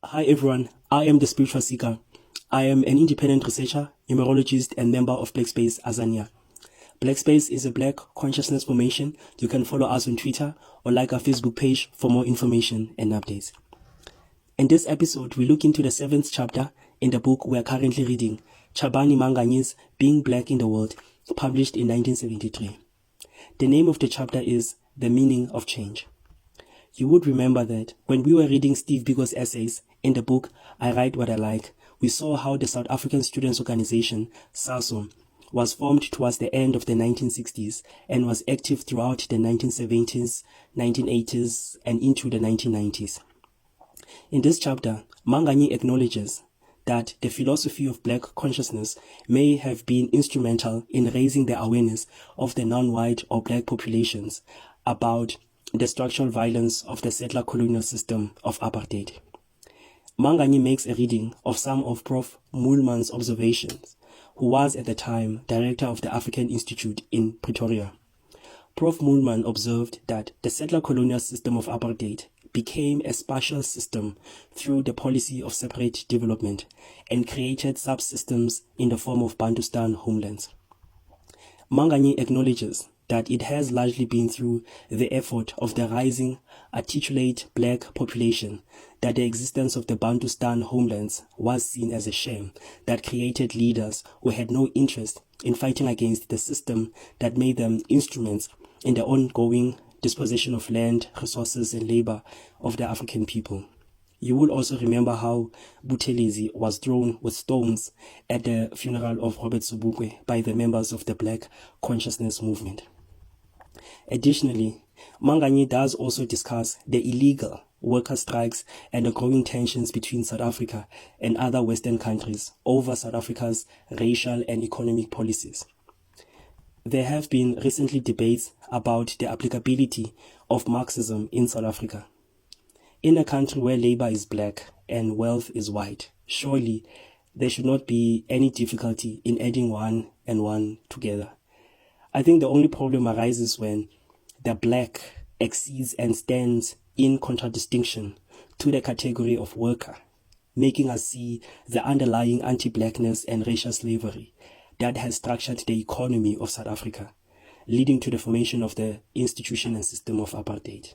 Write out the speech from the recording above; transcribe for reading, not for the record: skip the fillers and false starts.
Hi everyone, I am the Spiritual Seeker. I am an independent researcher, numerologist, and member of Black Space Azania. Black Space is a Black consciousness formation. You can follow us on Twitter or like our Facebook page for more information and updates. In this episode, we look into the 7th chapter in the book we are currently reading, Chabani Manganyi's Being Black in the World, published in 1973. The name of the chapter is The Meaning of Change. You would remember that when we were reading Steve Biko's essays in the book I Write What I Like, we saw how the South African Students' Organization, SASO, was formed towards the end of the 1960s and was active throughout the 1970s, 1980s, and into the 1990s. In this chapter, Manganyi acknowledges that the philosophy of Black consciousness may have been instrumental in raising the awareness of the non-white or Black populations about the structural violence of the settler colonial system of apartheid. Manganyi makes a reading of some of Prof. Moolman's observations, who was at the time director of the African Institute in Pretoria. Prof. Moolman observed that the settler colonial system of apartheid became a spatial system through the policy of separate development and created subsystems in the form of Bantustan homelands. Manganyi acknowledges that it has largely been through the effort of the rising, articulate Black population that the existence of the Bantustan homelands was seen as a shame that created leaders who had no interest in fighting against the system that made them instruments in the ongoing dispossession of land, resources, and labor of the African people. You will also remember how Buthelezi was thrown with stones at the funeral of Robert Sobukwe by the members of the Black consciousness movement. Additionally, Manganyi does also discuss the illegal worker strikes and the growing tensions between South Africa and other Western countries over South Africa's racial and economic policies. There have been recently debates about the applicability of Marxism in South Africa. In a country where labor is Black and wealth is white, surely there should not be any difficulty in adding one and one together. I think the only problem arises when the Black exceeds and stands in contradistinction to the category of worker, making us see the underlying anti-Blackness and racial slavery that has structured the economy of South Africa, leading to the formation of the institution and system of apartheid.